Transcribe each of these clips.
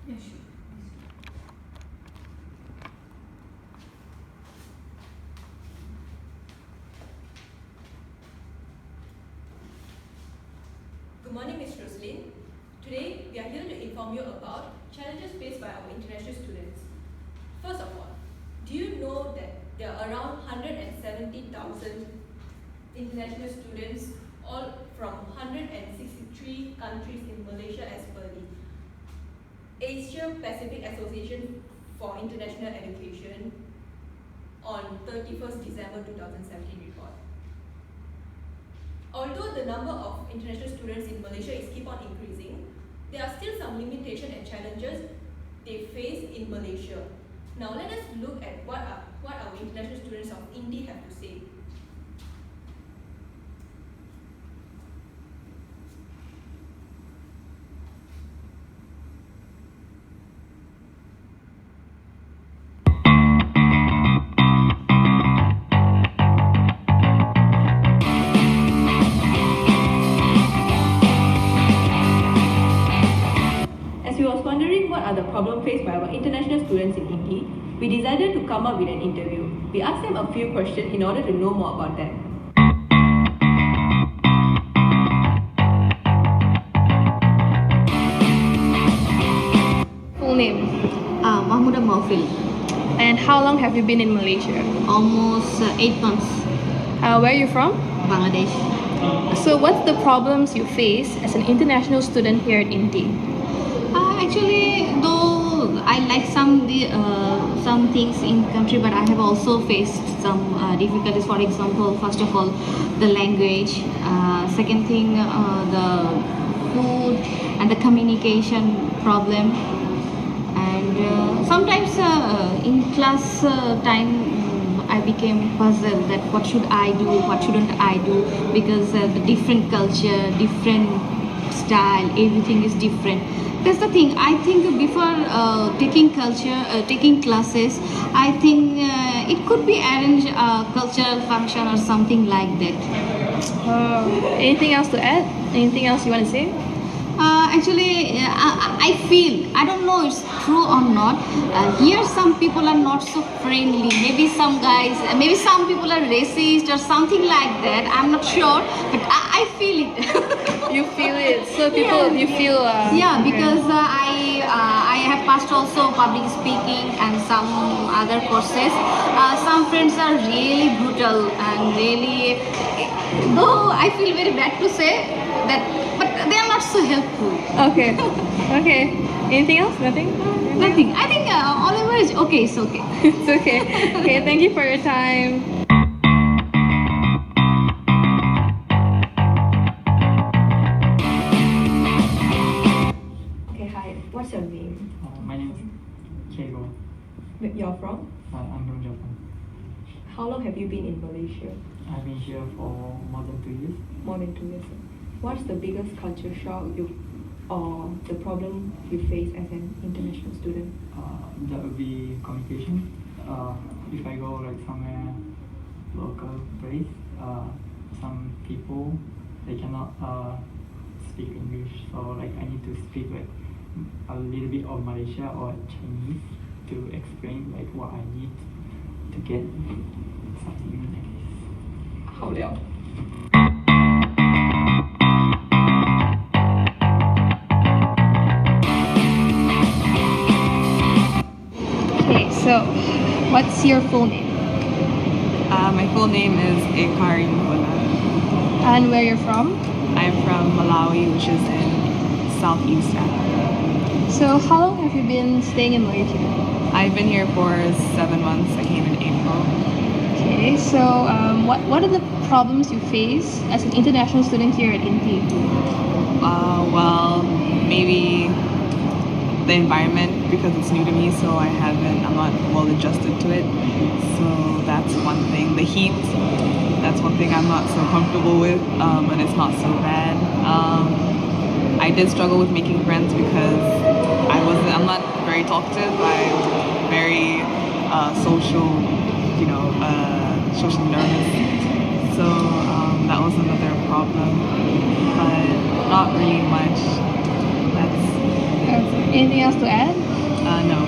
Yeah, sure. Good morning, Ms. Roslyn. Today, we are here to inform you about challenges faced by our international students. First of all, do you know that there are around 170,000 international students, all from 163 countries in Malaysia as per the Asia Pacific Association for International Education on 31st December 2017 report. Although the number of international students in Malaysia is keep on increasing, there are still some limitations and challenges they face in Malaysia. Now let us look at what our international students of India have to say. As we was wondering what are the problems faced by our international students in India, we decided to come up with an interview. We asked them a few questions in order to know more about them. Full name. Mahmuda Maufil. And how long have you been in Malaysia? Almost 8 months. Where are you from? Bangladesh. So what's the problems you face as an international student here at India? Actually, though I like some things in country, but I have also faced some difficulties. For example, first of all, the language. Second thing, the food and the communication problem. And sometimes in class time, I became puzzled that what should I do, what shouldn't I do, because the different culture, different style, everything is different. That's the thing. I think before taking classes, I think it could be arranged a cultural function or something like that. Anything else to add? Anything else you want to say? Actually, I feel, I don't know it's true or not, here some people are not so friendly. Maybe some guys, maybe some people are racist or something like that. I'm not sure, but I feel it. You feel it. So people, Yeah. you feel. Yeah, because I have passed also public speaking and some other courses. Some friends are really brutal and really, though I feel very bad to say that, but they are not so helpful. Okay. Okay. Anything else? Nothing? Nothing. I think all over is okay. It's okay. It's okay. Okay, thank you for your time. Okay, hi. What's your name? My name is Kego. You're from? I'm from Japan. How long have you been in Malaysia? I've been here for more than 2 years. More than 2 years. What's the biggest culture shock or the problem you face as an international student? That would be communication. If I go like somewhere local place, some people they cannot speak English, so like I need to speak like a little bit of Malaysia or Chinese to explain like what I need to get something like this. 好聊。Okay, so what's your full name? My full name is Ekari Mbola. And where you're from? I'm from Malawi, which is in Southeast Africa. So how long have you been staying in Malaysia? I've been here for 7 months. I came in April. Okay, so what are the problems you face as an international student here at Inti? Well, maybe the environment, because it's new to me, so I'm not well adjusted to it. So that's one thing. The heat, that's one thing I'm not so comfortable with, and it's not so bad. I did struggle with making friends because I'm not very talkative. I'm very social, social nervous. So that was another problem, but not really much. That's Anything else to add? No.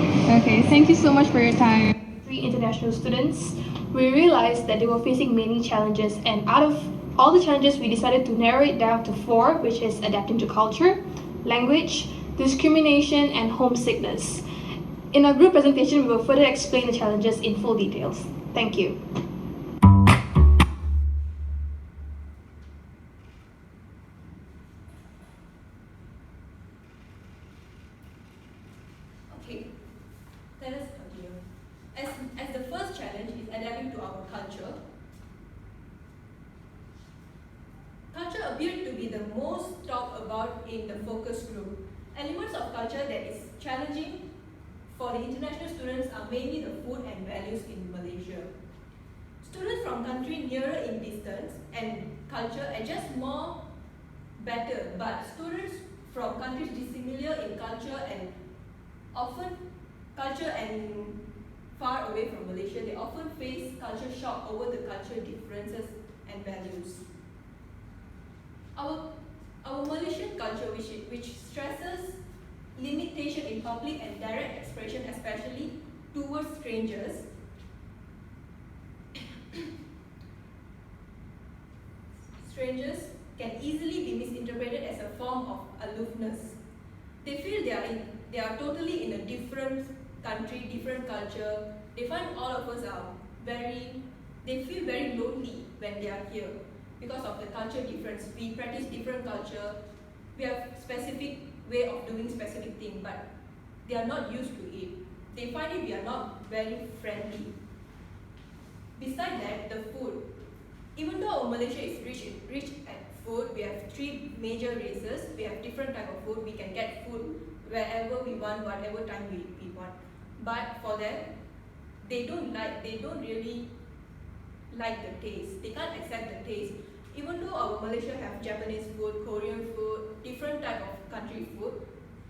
Okay, thank you so much for your time. 3 international students, we realized that they were facing many challenges, and out of all the challenges, we decided to narrow it down to 4, which is adapting to culture, language, discrimination, and homesickness. In our group presentation, we will further explain the challenges in full details. Thank you. Okay, let us continue. As the first challenge is adapting to our culture, culture appeared to be the most talked about in the focus group. Elements of culture that is challenging for the international students are mainly the food and values in Malaysia. Students from countries nearer in distance and culture adjust more better, but students from countries dissimilar in culture and far away from Malaysia, they often face culture shock over the cultural differences and values. Our Malaysian culture, which stresses limitation in public and direct expression, especially towards strangers, can easily be misinterpreted as a form of aloofness. They feel they are totally in a different country, different culture. They find all of us they feel very lonely when they are here because of the culture difference. We practice different culture. We have specific way of doing specific thing, but they are not used to it. They find it we are not very friendly. Besides that, the food. Even though Malaysia is rich at food, we have 3 major races. We have different type of food. We can get food wherever we want, whatever time we want. But for them, they don't really like the taste. They can't accept the taste. Even though our Malaysia have Japanese food, Korean food, different type of country food,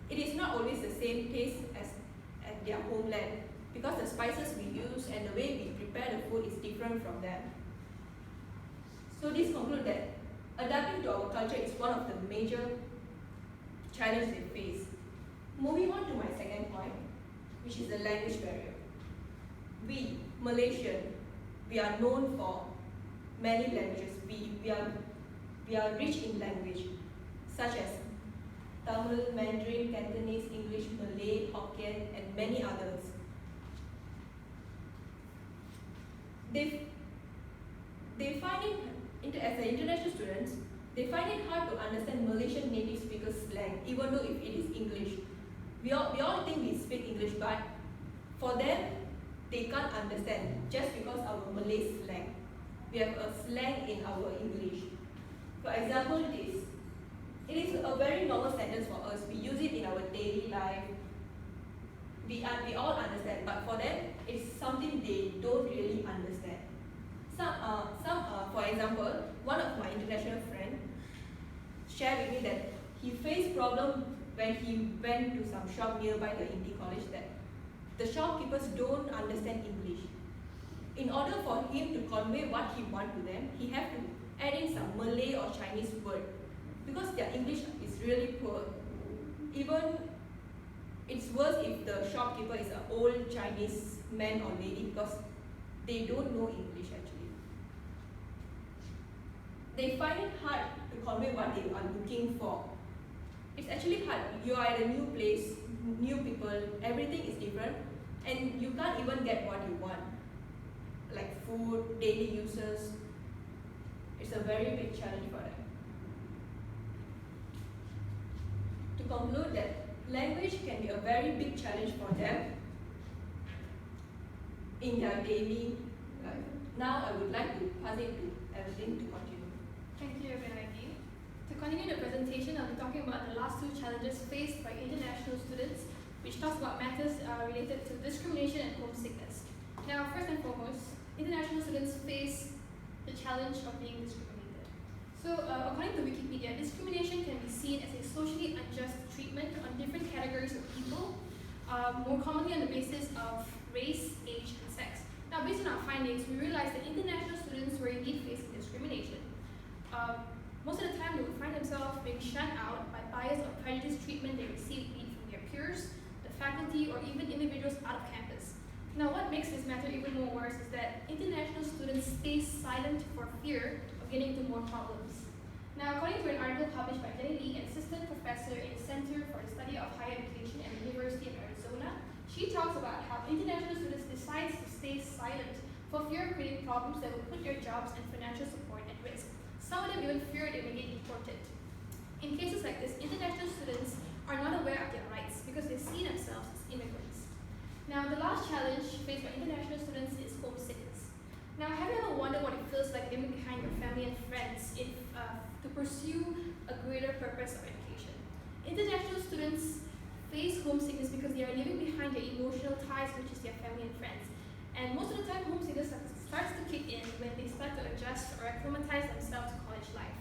it is not always the same taste as at their homeland, because the spices we use and the way we prepare the food is different from them. So this concludes that adapting to our culture is one of the major challenges they face. Moving on to my second point, which is the language barrier. We, Malaysian, we are known for many languages. We are rich in language, such as Tamil, Mandarin, Cantonese, English, Malay, Hokkien, and many others. They find it, as an international students, they find it hard to understand Malaysian native speakers' slang, even though if it is English. We all think we speak English, but for them, they can't understand just because our Malay slang. We have a slang in our English. For example, it is a very normal sentence for us. We use it in our daily life. We all understand, but for them, it's something they don't really understand. For example, one of my international friends shared with me that he faced problem when he went to some shop nearby the Indy College, that the shopkeepers don't understand English. In order for him to convey what he wants to them, he have to add in some Malay or Chinese word, because their English is really poor. Even it's worse if the shopkeeper is an old Chinese man or lady, because they don't know English actually. They find it hard to convey what they are looking for. It's actually hard. You are at a new place, new people, everything is different, and you can't even get what you want, like food, daily uses. It's a very big challenge for them. To conclude that language can be a very big challenge for them in their daily life. Now I would like to pass it to Evelyn to continue. Thank you, Benaki. To continue the presentation, I'll be talking about the last 2 challenges faced by international students, which talks about matters related to discrimination and homesickness. Now, first and foremost, international students face the challenge of being discriminated. So, according to Wikipedia, discrimination can be seen as a socially unjust treatment on different categories of people, more commonly on the basis of race, age, and sex. Now, based on our findings, we realized that international students were indeed facing discrimination. Most of the time, they would find themselves being shut out by bias or prejudice treatment they received from their peers peers, the faculty, or even individuals out of campus. Now, what makes this matter even more worse is that international students stay silent for fear of getting into more problems. Now, according to an article published by Jenny Lee, an assistant professor in the Center for the Study of Higher Education at the University of Arizona, she talks about how international students decide to stay silent for fear of creating problems that will put their jobs and financial support at risk. Some of them even fear they may get deported. In cases like this, international students are not aware of their rights because they see themselves as immigrants. Now, the last challenge faced by international students is homesickness. Now, have you ever wondered what it feels like leaving behind your family and friends to pursue a greater purpose of education? International students face homesickness because they are leaving behind their emotional ties, which is their family and friends. And most of the time, homesickness starts to kick in when they start to adjust or acclimatize themselves to college life.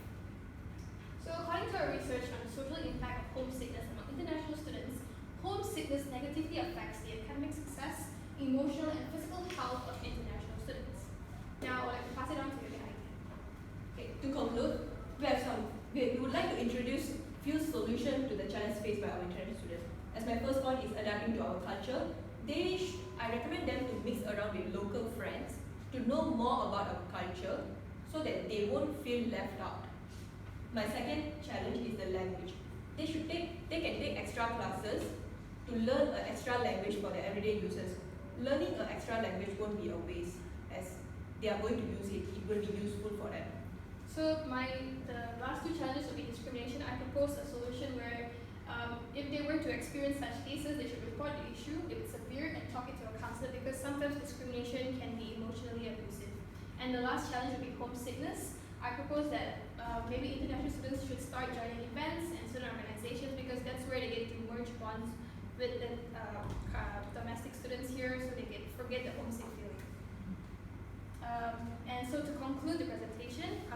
So according to our research on the social impact of homesickness among international students, homesickness negatively affects the academic success, emotional, and physical health of international students. Now, I'd like to pass it on to you, Gary. Okay, to conclude, we would like to introduce few solutions to the challenges faced by our international students. As my first point is adapting to our culture, I recommend them to mix around with local friends to know more about our culture so that they won't feel left out. My second challenge is the language. They can take extra classes to learn an extra language for their everyday users. Learning an extra language won't be a waste as they are going to use it. It will be useful for them. So the last two challenges will be discrimination. I propose a solution where if they were to experience such cases, they should report the issue if it's severe and talk it to a counselor because sometimes discrimination can be emotionally abusive. And the last challenge would be homesickness. I propose that maybe international students should start joining events and student organizations because that's where they get to merge bonds with the domestic students here so they can forget the homesick feeling. And so to conclude the presentation,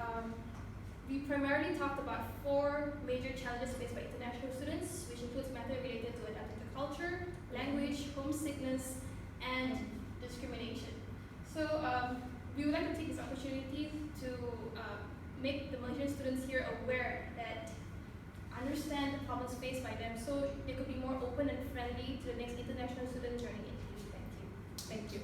we primarily talked about 4 major challenges faced by international students, which includes matters related to adapting to culture, language, homesickness, and discrimination. So we would like to take this opportunity to make the Malaysian students here aware that understand the problems faced by them so they could be more open and friendly to the next international student journey in. Thank you. Thank you.